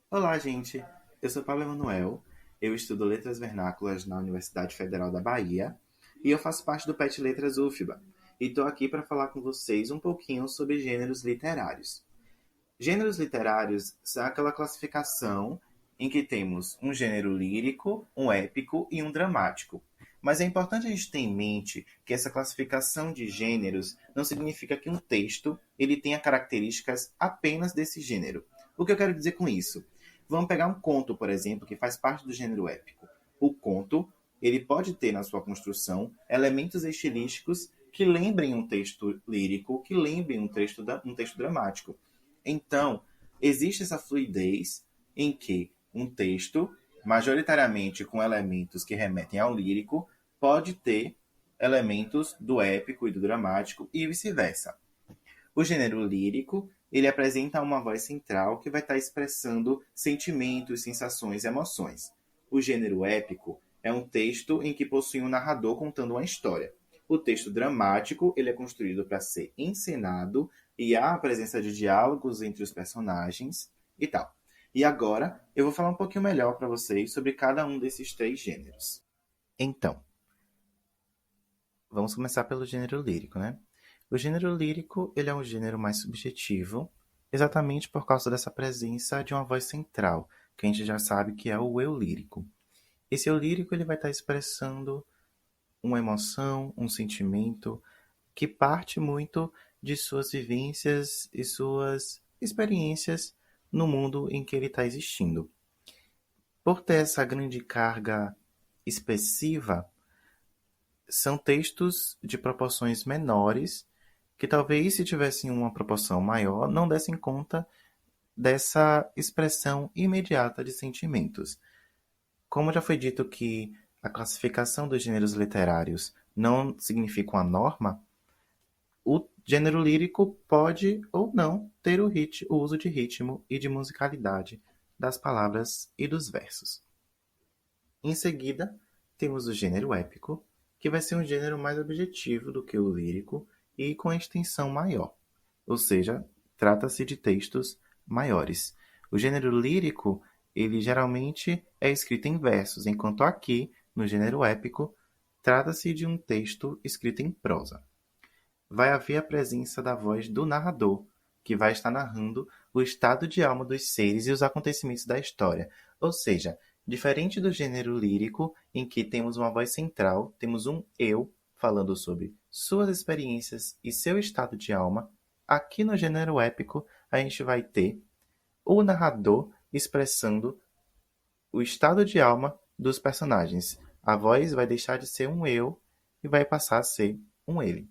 Olá, gente. Eu sou Pablo Emanuel. Eu estudo Letras Vernáculas na Universidade Federal da Bahia e eu faço parte do PET Letras UFBA. E estou aqui para falar com vocês um pouquinho sobre gêneros literários. Gêneros literários são aquela classificação em que temos um gênero lírico, um épico e um dramático. Mas é importante a gente ter em mente que essa classificação de gêneros não significa que um texto ele tenha características apenas desse gênero. O que eu quero dizer com isso? Vamos pegar um conto, por exemplo, que faz parte do gênero épico. O conto ele pode ter na sua construção elementos estilísticos que lembrem um texto lírico, que lembrem um texto dramático. Então, existe essa fluidez em que um texto, majoritariamente com elementos que remetem ao lírico, pode ter elementos do épico e do dramático e vice-versa. O gênero lírico, ele apresenta uma voz central que vai estar expressando sentimentos, sensações e emoções. O gênero épico é um texto em que possui um narrador contando uma história. O texto dramático, ele é construído para ser encenado e há a presença de diálogos entre os personagens e tal. E agora eu vou falar um pouquinho melhor para vocês sobre cada um desses três gêneros. Então, vamos começar pelo gênero lírico, né? O gênero lírico, ele é um gênero mais subjetivo, exatamente por causa dessa presença de uma voz central, que a gente já sabe que é o eu lírico. Esse eu lírico, ele vai estar expressando uma emoção, um sentimento, que parte muito de suas vivências e suas experiências no mundo em que ele está existindo. Por ter essa grande carga expressiva, são textos de proporções menores que talvez se tivessem uma proporção maior não dessem conta dessa expressão imediata de sentimentos. Como já foi dito que a classificação dos gêneros literários não significa uma norma, o gênero lírico pode ou não ter o uso de ritmo e de musicalidade das palavras e dos versos. Em seguida, temos o gênero épico, que vai ser um gênero mais objetivo do que o lírico e com extensão maior, ou seja, trata-se de textos maiores. O gênero lírico, ele geralmente é escrito em versos, enquanto aqui, no gênero épico, trata-se de um texto escrito em prosa. Vai haver a presença da voz do narrador, que vai estar narrando o estado de alma dos seres e os acontecimentos da história. Ou seja, diferente do gênero lírico, em que temos uma voz central, temos um eu falando sobre suas experiências e seu estado de alma, aqui no gênero épico a gente vai ter o narrador expressando o estado de alma dos personagens. A voz vai deixar de ser um eu e vai passar a ser um ele.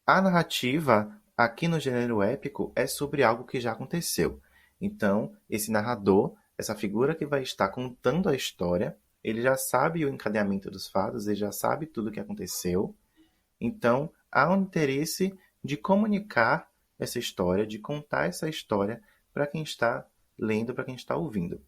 A narrativa, aqui no gênero épico, é sobre algo que já aconteceu. Então, esse narrador, essa figura que vai estar contando a história, ele já sabe o encadeamento dos fatos, ele já sabe tudo o que aconteceu. Então, há um interesse de comunicar essa história, de contar essa história para quem está lendo, para quem está ouvindo.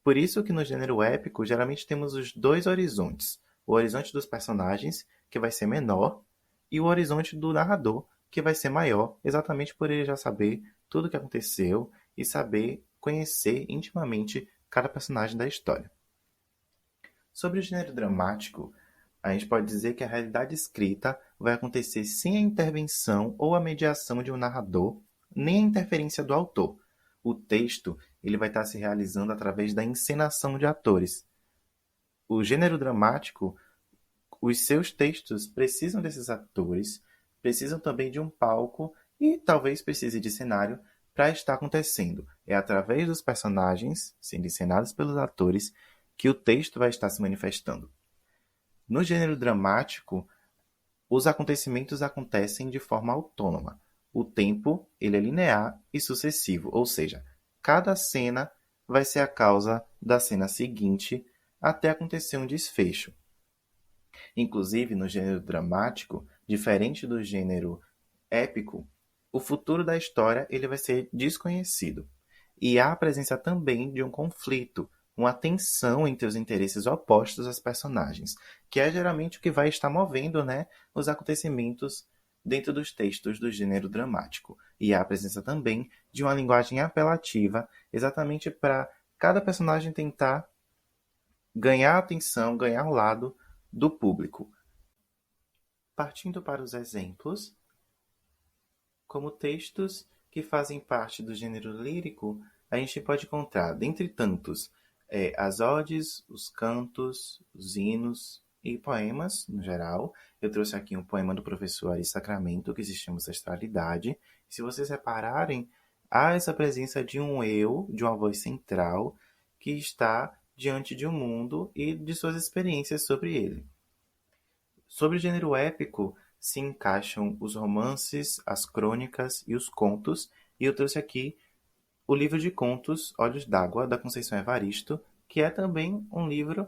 Por isso que no gênero épico, geralmente temos os dois horizontes. O horizonte dos personagens, que vai ser menor, e o horizonte do narrador, que vai ser maior, exatamente por ele já saber tudo o que aconteceu e saber conhecer intimamente cada personagem da história. Sobre o gênero dramático, a gente pode dizer que a realidade escrita vai acontecer sem a intervenção ou a mediação de um narrador, nem a interferência do autor. O texto ele vai estar se realizando através da encenação de atores. O gênero dramático, os seus textos precisam desses atores, precisam também de um palco e talvez precise de cenário para estar acontecendo. É através dos personagens, sendo encenados pelos atores, que o texto vai estar se manifestando. No gênero dramático, os acontecimentos acontecem de forma autônoma. O tempo ele é linear e sucessivo, ou seja, cada cena vai ser a causa da cena seguinte até acontecer um desfecho. Inclusive, no gênero dramático, diferente do gênero épico, o futuro da história ele vai ser desconhecido. E há a presença também de um conflito, uma tensão entre os interesses opostos aos personagens, que é geralmente o que vai estar movendo, né, os acontecimentos dentro dos textos do gênero dramático. e a presença também de uma linguagem apelativa, exatamente para cada personagem tentar ganhar a atenção, ganhar o lado do público. Partindo para os exemplos, como textos que fazem parte do gênero lírico, a gente pode encontrar, dentre tantos, as odes, os cantos, os hinos e poemas, no geral. Eu trouxe aqui um poema do professor Ari Sacramento, que se chama Ancestralidade. Se vocês repararem, há essa presença de um eu, de uma voz central, que está diante de um mundo e de suas experiências sobre ele. Sobre o gênero épico se encaixam os romances, as crônicas e os contos, e eu trouxe aqui o livro de contos Olhos d'Água, da Conceição Evaristo, que é também um livro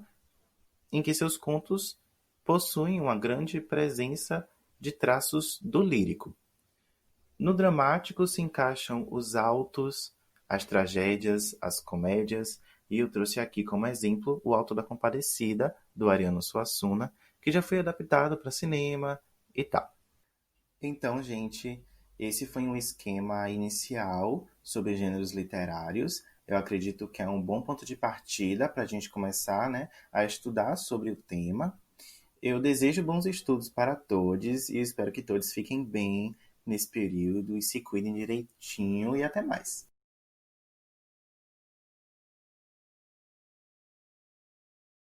em que seus contos possuem uma grande presença de traços do lírico. No dramático se encaixam os autos, as tragédias, as comédias, e eu trouxe aqui como exemplo o Auto da Compadecida, do Ariano Suassuna, que já foi adaptado para cinema e tal. Então, gente, esse foi um esquema inicial sobre gêneros literários. Eu acredito que é um bom ponto de partida para a gente começar, né, a estudar sobre o tema. Eu desejo bons estudos para todos e espero que todos fiquem bem nesse período e se cuidem direitinho e até mais.